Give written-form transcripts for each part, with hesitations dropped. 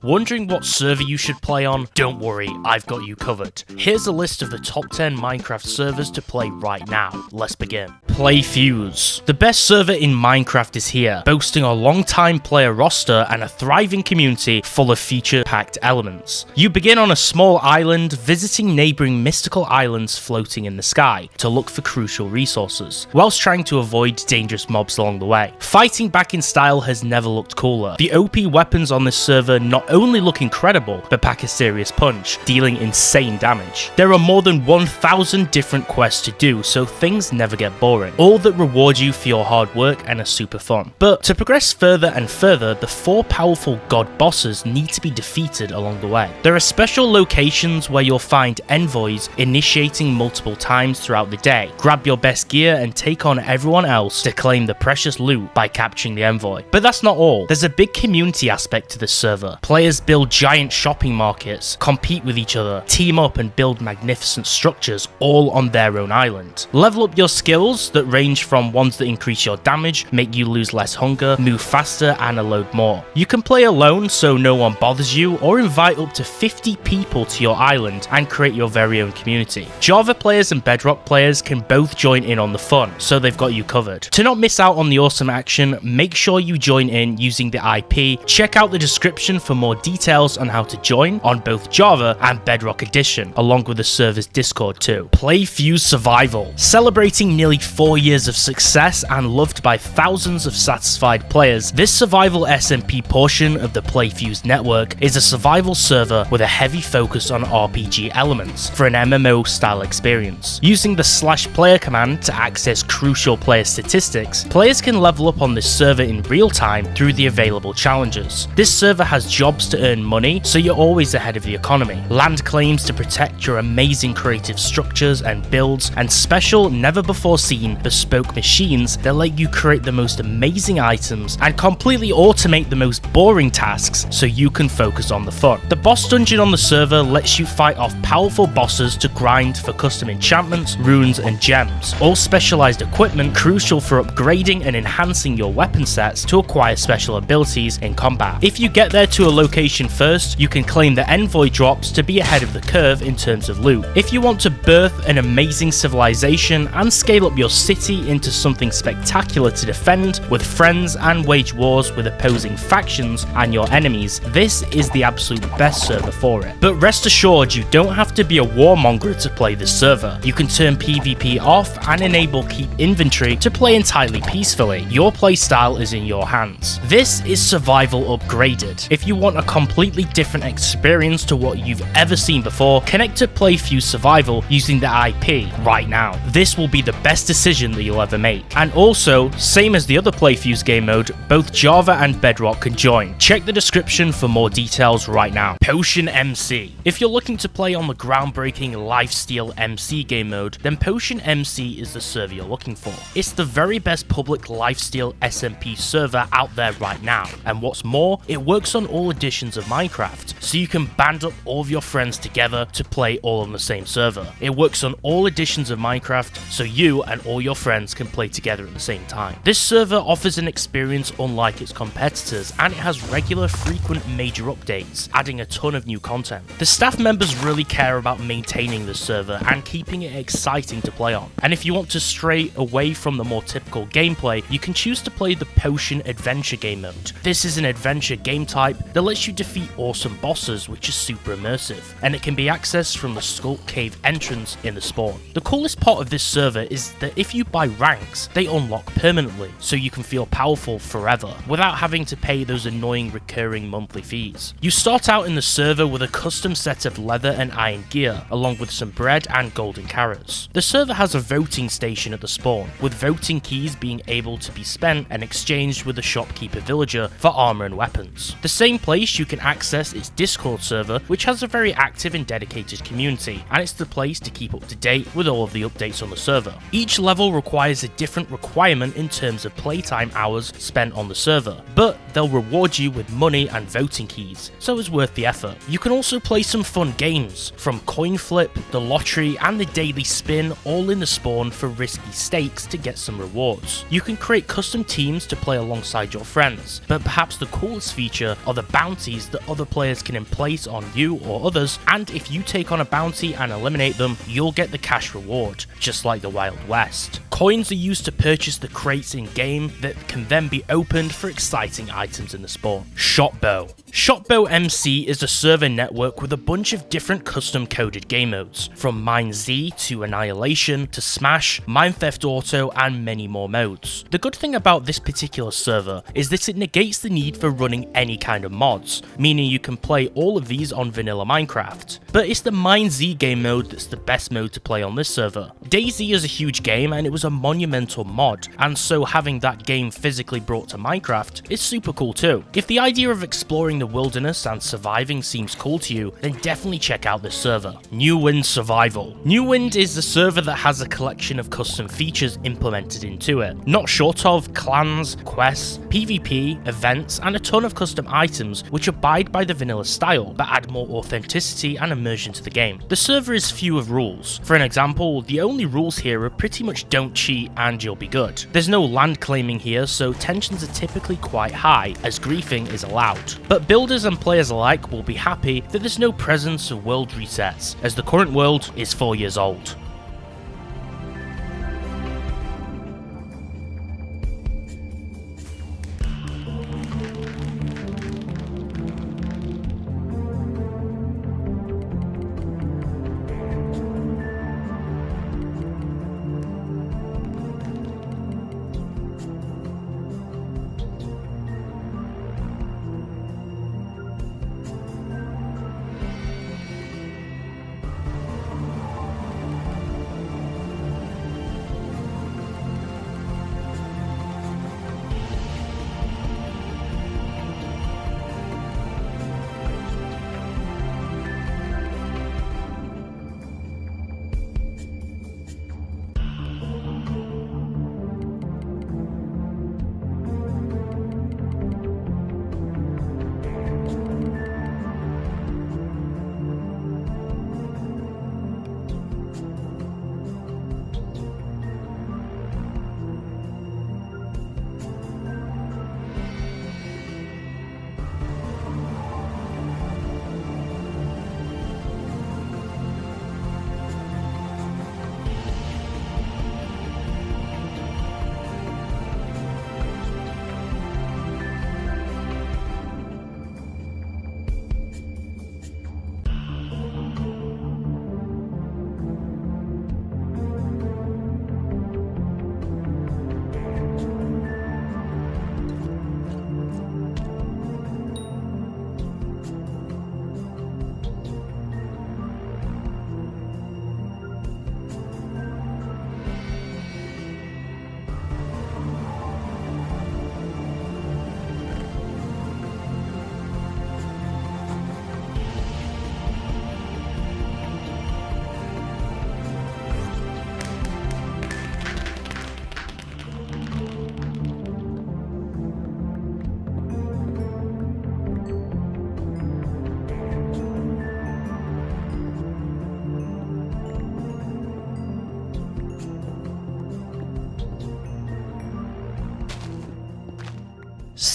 Wondering what server you should play on? Don't worry, I've got you covered. Here's a list of the top 10 Minecraft servers to play right now. Let's begin. PlayFuse. The best server in Minecraft is here, boasting a long-time player roster and a thriving community full of feature-packed elements. You begin on a small island, visiting neighbouring mystical islands floating in the sky to look for crucial resources, whilst trying to avoid dangerous mobs along the way. Fighting back in style has never looked cooler. The OP weapons on this server not only look incredible, but pack a serious punch, dealing insane damage. There are more than 1,000 different quests to do, so things never get boring, all that reward you for your hard work and are super fun. But to progress further and further, the 4 powerful god bosses need to be defeated along the way. There are special locations where you'll find envoys initiating multiple times throughout the day. Grab your best gear and take on everyone else to claim the precious loot by capturing the envoy. But that's not all. There's a big community aspect to this server. Players build giant shopping markets, compete with each other, team up and build magnificent structures all on their own island. Level up your skills that range from ones that increase your damage, make you lose less hunger, move faster and a load more. You can play alone so no one bothers you, or invite up to 50 people to your island and create your very own community. Java players and Bedrock players can both join in on the fun, so they've got you covered. To not miss out on the awesome action, make sure you join in using the IP. Check out the description for more details on how to join on both Java and Bedrock Edition, along with the server's Discord too. PlayFuse Survival. Celebrating nearly 4 years of success and loved by thousands of satisfied players, this survival SMP portion of the PlayFuse network is a survival server with a heavy focus on RPG elements for an MMO style experience. Using the /player command to access crucial player statistics, players can level up on this server in real time through the available challenges. This server has jobs to earn money, so you're always ahead of the economy. Land claims to protect your amazing creative structures and builds, and special, never before seen bespoke machines that let you create the most amazing items and completely automate the most boring tasks so you can focus on the fun. The boss dungeon on the server lets you fight off powerful bosses to grind for custom enchantments, runes and gems, all specialized equipment crucial for upgrading and enhancing your weapon sets to acquire special abilities in combat. If you get there to a location first, you can claim the envoy drops to be ahead of the curve in terms of loot. If you want to birth an amazing civilization and scale up your city into something spectacular to defend with friends and wage wars with opposing factions and your enemies, this is the absolute best server for it. But rest assured, you don't have to be a warmonger to play this server. You can turn PvP off and enable keep inventory to play entirely peacefully. Your playstyle is in your hands. This is survival upgraded. If you want a completely different experience to what you've ever seen before, connect to PlayFuse Survival using the IP right now. This will be the best decision that you'll ever make. And also, same as the other PlayFuse game mode, both Java and Bedrock can join. Check the description for more details right now. PotionMC. If you're looking to play on the groundbreaking Lifesteal MC game mode, then PotionMC is the server you're looking for. It's the very best public Lifesteal SMP server out there right now, and what's more, it works on all editions of Minecraft, so you can band up all of your friends together to play all on the same server. It works on all editions of Minecraft, so you and all your friends can play together at the same time. This server offers an experience unlike its competitors, and it has regular, frequent major updates, adding a ton of new content. The staff members really care about maintaining the server and keeping it exciting to play on. And if you want to stray away from the more typical gameplay, you can choose to play the Potion Adventure game mode. This is an adventure game type that lets you defeat awesome bosses, which is super immersive, and it can be accessed from the Sculk Cave entrance in the spawn. The coolest part of this server is that if you buy ranks, they unlock permanently, so you can feel powerful forever, without having to pay those annoying recurring monthly fees. You start out in the server with a custom set of leather and iron gear, along with some bread and golden carrots. The server has a voting station at the spawn, with voting keys being able to be spent and exchanged with the shopkeeper villager for armor and weapons. The same place you can access its Discord server, which has a very active and dedicated community, and it's the place to keep up to date with all of the updates on the server. Each level requires a different requirement in terms of playtime hours spent on the server, but they'll reward you with money and voting keys, so it's worth the effort. You can also play some fun games, from coin flip, the lottery and the daily spin, all in the spawn for risky stakes to get some rewards. You can create custom teams to play alongside your friends, but perhaps the coolest feature are the bounty bounties that other players can place on you or others, and if you take on a bounty and eliminate them, you'll get the cash reward, just like the Wild West. Coins are used to purchase the crates in-game that can then be opened for exciting items in the spawn. Shotbow. Shotbow MC is a server network with a bunch of different custom-coded game modes, from MineZ to Annihilation to Smash, Mine Theft Auto, and many more modes. The good thing about this particular server is that it negates the need for running any kind of mods, meaning you can play all of these on vanilla Minecraft. But it's the MineZ game mode that's the best mode to play on this server. DayZ is a huge game and it was a monumental mod, and so having that game physically brought to Minecraft is super cool too. If the idea of exploring the wilderness and surviving seems cool to you, then definitely check out this server. NewWind Survival. NewWind is the server that has a collection of custom features implemented into it, not short of clans, quests, PvP, events, and a ton of custom items which abide by the vanilla style but add more authenticity and immersion to the game. The server is few of rules. For an example, the only rules here are pretty much don't cheat and you'll be good. There's no land claiming here, so tensions are typically quite high as griefing is allowed. But builders and players alike will be happy that there's no presence of world resets, as the current world is 4 years old.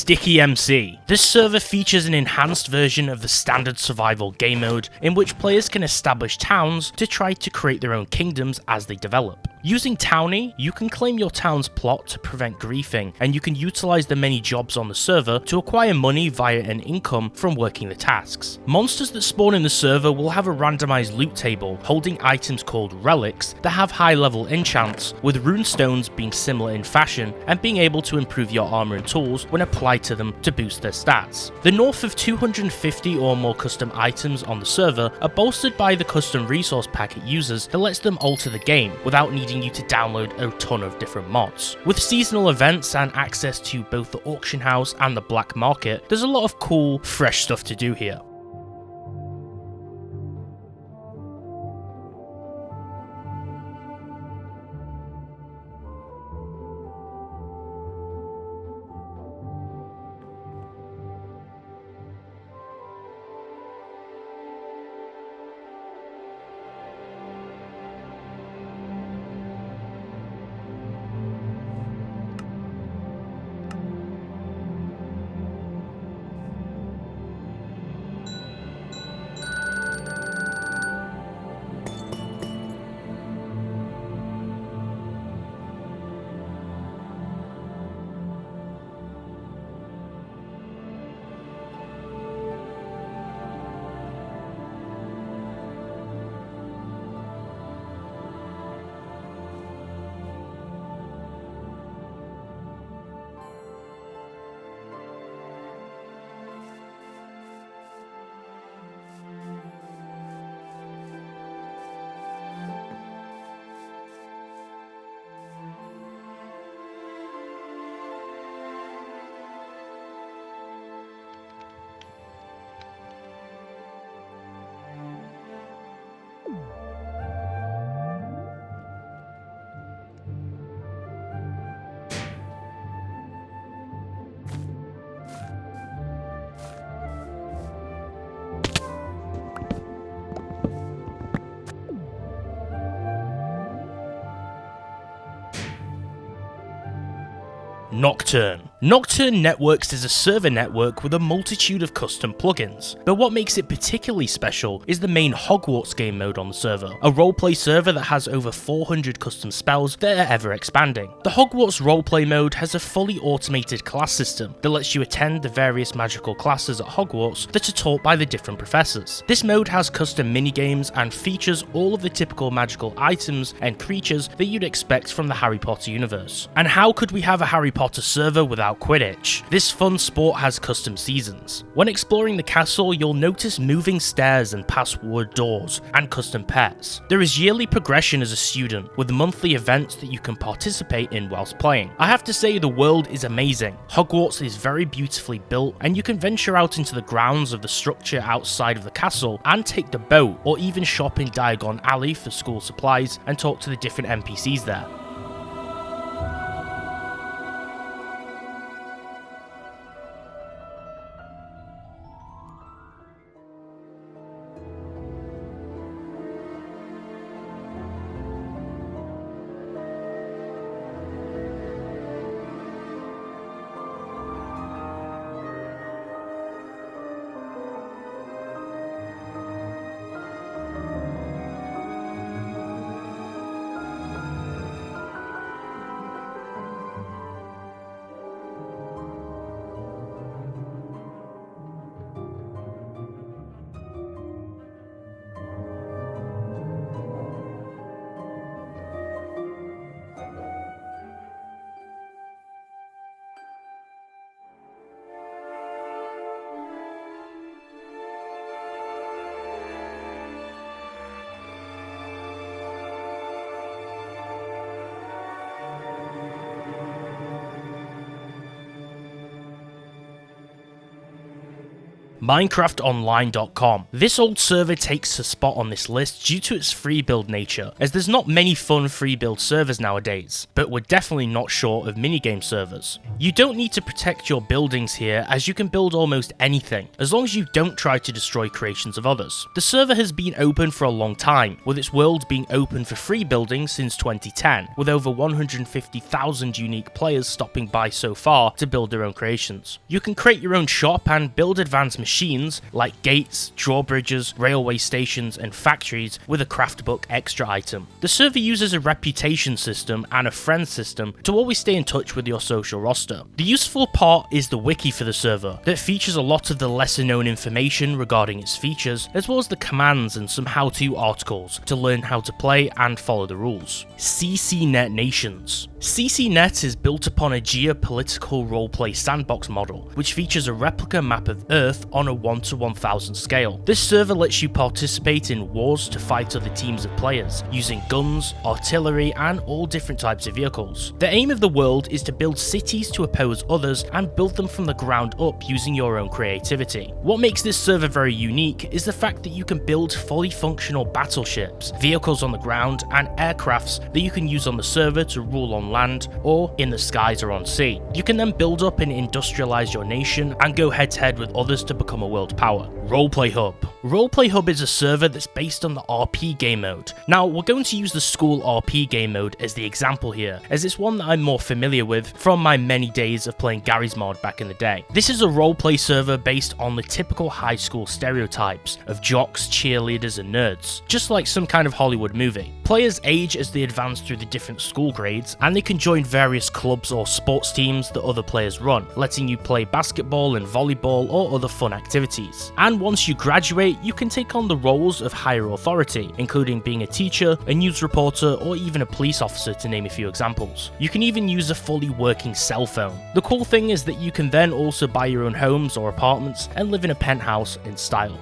StickyMC. This server features an enhanced version of the standard survival game mode in which players can establish towns to try to create their own kingdoms as they develop. Using Townie, you can claim your town's plot to prevent griefing, and you can utilize the many jobs on the server to acquire money via an income from working the tasks. Monsters that spawn in the server will have a randomized loot table holding items called relics that have high level enchants, with runestones being similar in fashion and being able to improve your armor and tools when applied to them to boost their stats. The north of 250 or more custom items on the server are bolstered by the custom resource pack it uses that lets them alter the game without needing you to download a ton of different mods. With seasonal events and access to both the auction house and the black market, there's a lot of cool, fresh stuff to do here. Knockturn. Knockturn Networks is a server network with a multitude of custom plugins, but what makes it particularly special is the main Hogwarts game mode on the server, a roleplay server that has over 400 custom spells that are ever expanding. The Hogwarts roleplay mode has a fully automated class system that lets you attend the various magical classes at Hogwarts that are taught by the different professors. This mode has custom minigames and features all of the typical magical items and creatures that you'd expect from the Harry Potter universe. And how could we have a Harry Potter server without Quidditch? This fun sport has custom seasons. When exploring the castle, you'll notice moving stairs and past wood doors, and custom pets. There is yearly progression as a student, with monthly events that you can participate in whilst playing. I have to say the world is amazing. Hogwarts is very beautifully built, and you can venture out into the grounds of the structure outside of the castle and take the boat, or even shop in Diagon Alley for school supplies and talk to the different NPCs there. MinecraftOnline.com. This old server takes a spot on this list due to its free build nature, as there's not many fun free build servers nowadays, but we're definitely not short of minigame servers. You don't need to protect your buildings here, as you can build almost anything, as long as you don't try to destroy creations of others. The server has been open for a long time, with its world being open for free building since 2010, with over 150,000 unique players stopping by so far to build their own creations. You can create your own shop and build advanced machines like gates, drawbridges, railway stations, and factories with a craftbook extra item. The server uses a reputation system and a friend system to always stay in touch with your social roster. The useful part is the wiki for the server, that features a lot of the lesser known information regarding its features, as well as the commands and some how-to articles to learn how to play and follow the rules. CCNet Nations. CCNet is built upon a geopolitical roleplay sandbox model, which features a replica map of Earth on a 1:1000 scale. This server lets you participate in wars to fight other teams of players, using guns, artillery, and all different types of vehicles. The aim of the world is to build cities to oppose others and build them from the ground up using your own creativity. What makes this server very unique is the fact that you can build fully functional battleships, vehicles on the ground, and aircrafts that you can use on the server to rule on land, or in the skies or on sea. You can then build up and industrialize your nation and go head to head with others to become a world power. Roleplay Hub. Roleplay Hub is a server that's based on the RP game mode. Now, we're going to use the School RP game mode as the example here, as it's one that I'm more familiar with from my many days of playing Gary's mod back in the day. This is a roleplay server based on the typical high school stereotypes of jocks, cheerleaders, and nerds, just like some kind of Hollywood movie. Players age as they advance through the different school grades, and they can join various clubs or sports teams that other players run, letting you play basketball and volleyball or other fun activities. And once you graduate, you can take on the roles of higher authority, including being a teacher, a news reporter, or even a police officer, to name a few examples. You can even use a fully working cell phone. The cool thing is that you can then also buy your own homes or apartments and live in a penthouse in style.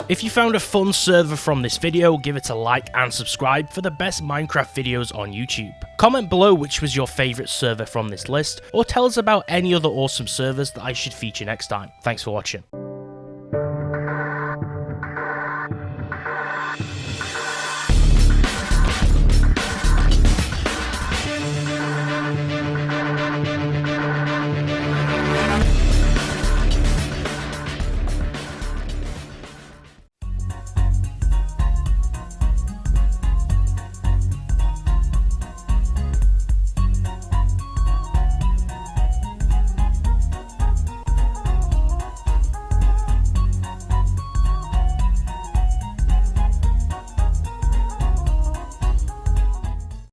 If you found a fun server from this video, give it a like and subscribe for the best Minecraft videos on YouTube. Comment below which was your favourite server from this list, or tell us about any other awesome servers that I should feature next time. Thanks for watching.